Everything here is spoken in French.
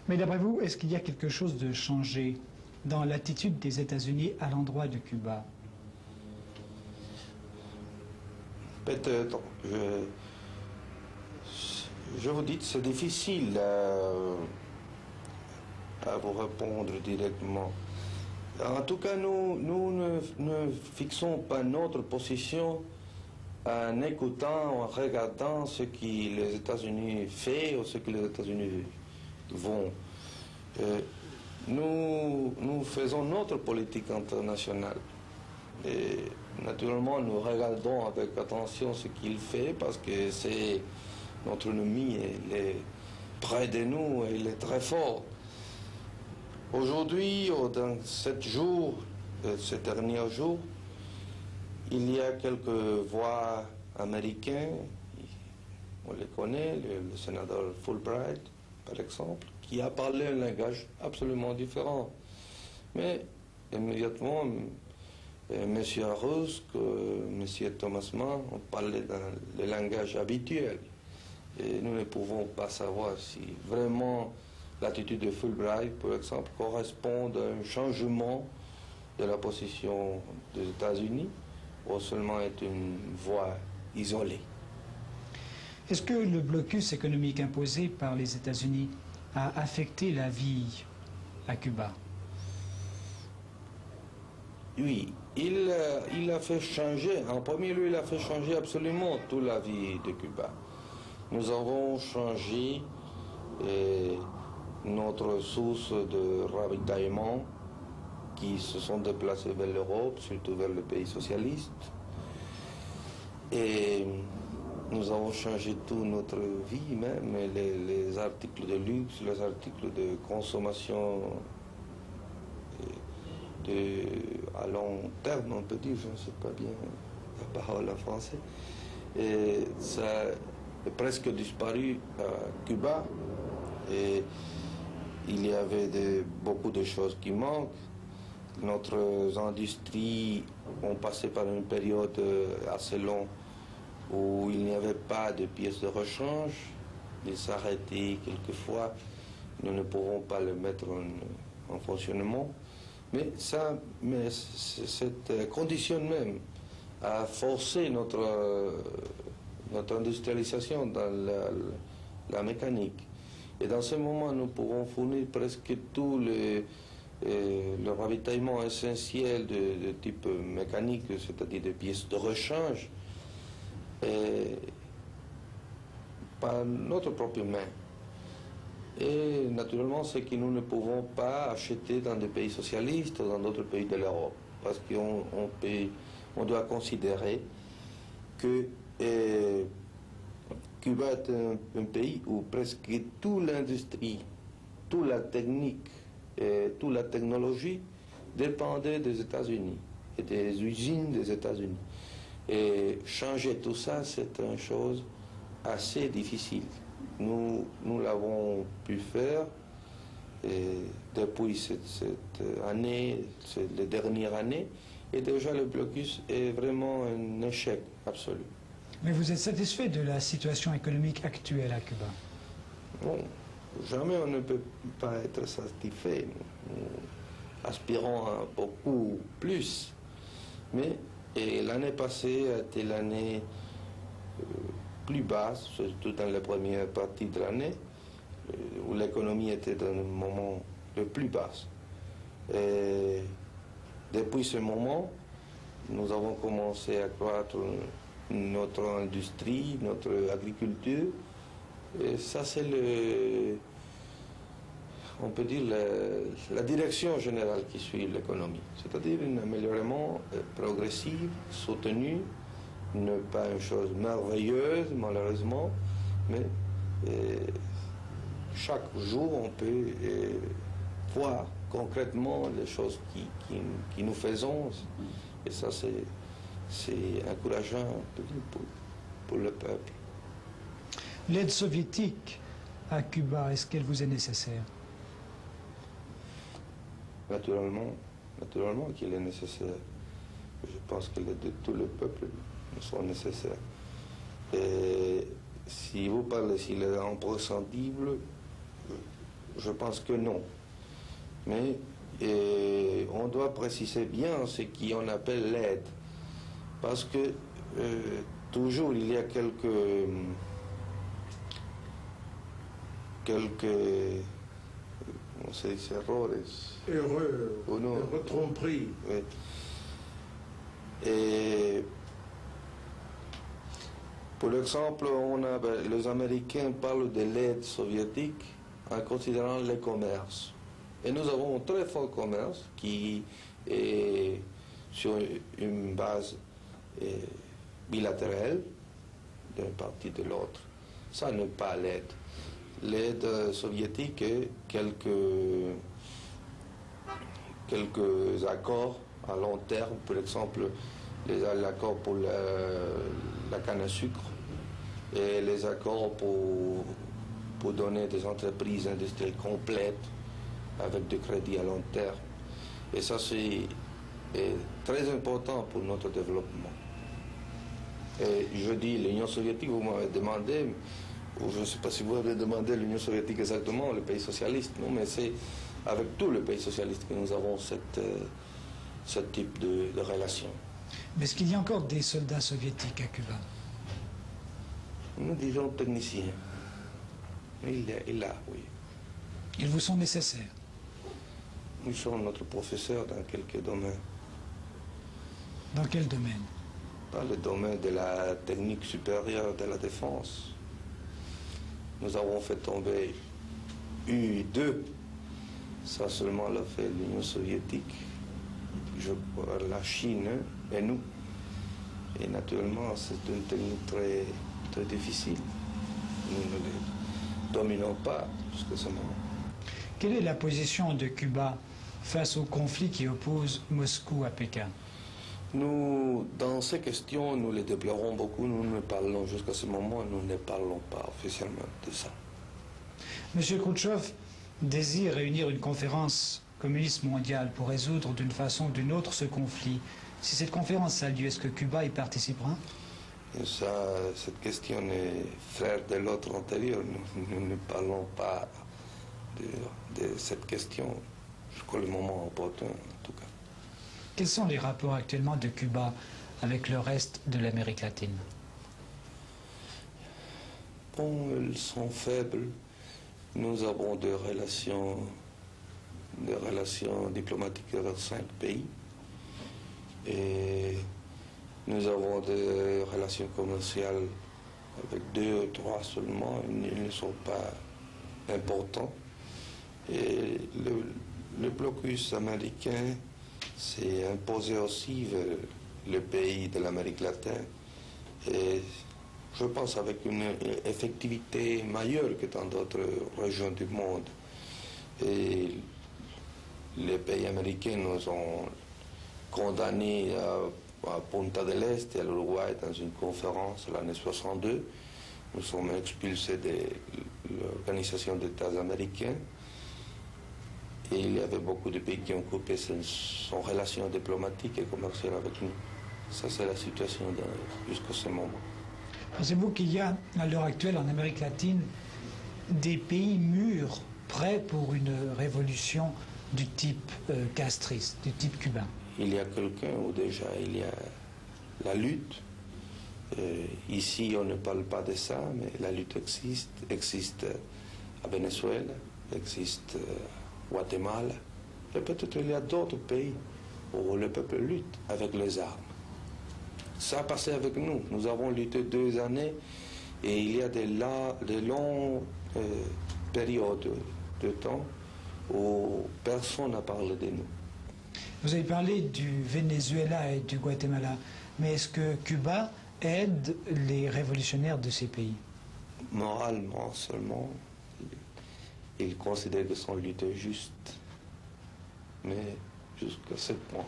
Mais d'après vous, est-ce qu'il y a quelque chose de changé dans l'attitude des États-Unis à l'endroit de Cuba? Peut-être. Je vous dis, c'est difficile à vous répondre directement. En tout cas, nous ne fixons pas notre position en écoutant, en regardant ce que les États-Unis font ou ce que les États-Unis vont. Nous faisons notre politique internationale. Et naturellement, nous regardons avec attention ce qu'il fait parce que c'est notre ennemi, il est près de nous et il est très fort. Aujourd'hui, dans ces derniers jours, il y a quelques voix américains, on les connaît, le sénateur Fulbright, par exemple, qui a parlé un langage absolument différent. Mais immédiatement, M. Arus, M. Thomas Mann ont parlé dans le langage habituel. Et nous ne pouvons pas savoir si vraiment l'attitude de Fulbright, par exemple, correspond à un changement de la position des États-Unis ou seulement est une voie isolée. Est-ce que le blocus économique imposé par les États-Unis a affecté la vie à Cuba? Oui, il a fait changer, en premier lieu, il a fait changer absolument toute la vie de Cuba. Nous avons changé notre source de ravitaillement qui se sont déplacés vers l'Europe, surtout vers le pays socialiste. Et nous avons changé toute notre vie, même les articles de luxe, les articles de consommation à long terme, on peut dire, je ne sais pas bien la parole en français. Et ça a presque disparu à Cuba. Et il y avait beaucoup de choses qui manquent. Notre industrie ont passé par une période assez longue où il n'y avait pas de pièces de rechange. Ils s'arrêtaient quelquefois. Nous ne pouvons pas le mettre en fonctionnement. Mais cette condition même a forcé notre industrialisation dans la mécanique. Et dans ce moment, nous pouvons fournir presque tout le ravitaillement essentiel de type mécanique, c'est-à-dire des pièces de rechange, par notre propre main. Et naturellement, c'est que nous ne pouvons pas acheter dans des pays socialistes ou dans d'autres pays de l'Europe, parce qu'on doit considérer que Cuba est un pays où presque toute l'industrie, toute la technique, toute la technologie dépendait des États-Unis et des usines des États-Unis. Et changer tout ça, c'est une chose assez difficile. Nous l'avons pu faire depuis cette année, les dernières années, et déjà le blocus est vraiment un échec absolu. Mais vous êtes satisfait de la situation économique actuelle à Cuba? Bon, jamais on ne peut pas être satisfait. Nous aspirons à beaucoup plus. Mais l'année passée a été l'année plus basse, surtout dans la première partie de l'année, où l'économie était dans le moment le plus bas. Et depuis ce moment, nous avons commencé à croître notre industrie, notre agriculture. Et ça, c'est on peut dire, la direction générale qui suit l'économie. C'est-à-dire un améliorement progressif, soutenu, ne pas une chose merveilleuse, malheureusement, mais chaque jour, on peut voir concrètement les choses qui nous faisons. Et ça, c'est encourageant pour le peuple. L'aide soviétique à Cuba, est-ce qu'elle vous est nécessaire? Naturellement qu'il est nécessaire. Je pense que l'aide de tout le peuple sont nécessaires. Et si vous parlez s'il est imprescindible, je pense que non. Mais on doit préciser bien ce qu'on appelle l'aide. Parce que toujours il y a quelques on se dice Erreur, tromperie. Oui. Et pour exemple, les Américains parlent de l'aide soviétique en considérant le commerce. Et nous avons un très fort commerce qui est sur une base bilatérale d'une partie de l'autre. Ça n'est pas l'aide. L'aide soviétique est quelques accords à long terme, par exemple l'accord pour la canne à sucre et les accords pour donner des entreprises industrielles complètes avec des crédits à long terme. Et ça, c'est très important pour notre développement. Et je dis l'Union soviétique, vous m'avez demandé, ou je ne sais pas si vous avez demandé l'Union soviétique exactement, le pays socialiste, non, mais c'est avec tous les pays socialistes que nous avons ce type de relation. Mais est-ce qu'il y a encore des soldats soviétiques à Cuba? Nous disons techniciens. Il y a, oui. Ils vous sont nécessaires? Ils sont notre professeur dans quelques domaines. Dans quel domaine? Dans le domaine de la technique supérieure de la défense. Nous avons fait tomber U-2. Ça seulement l'a fait l'Union soviétique, la Chine et nous. Et naturellement, c'est une technique très, très difficile. Nous ne les dominons pas jusqu'à ce moment. Quelle est la position de Cuba face au conflit qui oppose Moscou à Pékin? Nous, dans ces questions, nous les déplorons beaucoup. Nous ne parlons, jusqu'à ce moment, nous ne parlons pas officiellement de ça. M. Khrouchtchev désire réunir une conférence communiste mondiale pour résoudre d'une façon ou d'une autre ce conflit. Si cette conférence a lieu, est-ce que Cuba y participera? Et ça, cette question est frère de l'autre antérieur. Nous ne parlons pas de cette question jusqu'au moment opportun, en tout cas. Quels sont les rapports actuellement de Cuba avec le reste de l'Amérique latine? Bon, elles sont faibles. Nous avons des relations diplomatiques avec 5 pays. Et nous avons des relations commerciales avec 2 ou 3 seulement. Ils ne sont pas importants. Et le blocus américain s'est imposé aussi vers le pays de l'Amérique latine. Et je pense avec une effectivité meilleure que dans d'autres régions du monde. Et les pays américains nous ont condamnés à Punta del Este, à l'Uruguay, dans une conférence l'année 62. Nous sommes expulsés de l'Organisation des États américains. Et il y avait beaucoup de pays qui ont coupé son relation diplomatique et commerciale avec nous. Ça, c'est la situation jusqu'à ce moment. Pensez-vous qu'il y a, à l'heure actuelle, en Amérique latine, des pays mûrs, prêts pour une révolution du type castriste, du type cubain? Il y a quelqu'un où déjà il y a la lutte. Ici, on ne parle pas de ça, mais la lutte existe à Venezuela, existe à Guatemala. Et peut-être il y a d'autres pays où le peuple lutte avec les armes. Ça a passé avec nous. Nous avons lutté 2 années et il y a de longues périodes de temps où personne n'a parlé de nous. Vous avez parlé du Venezuela et du Guatemala, mais est-ce que Cuba aide les révolutionnaires de ces pays? Moralement seulement, ils considèrent que son lutte est juste, mais jusqu'à ce point.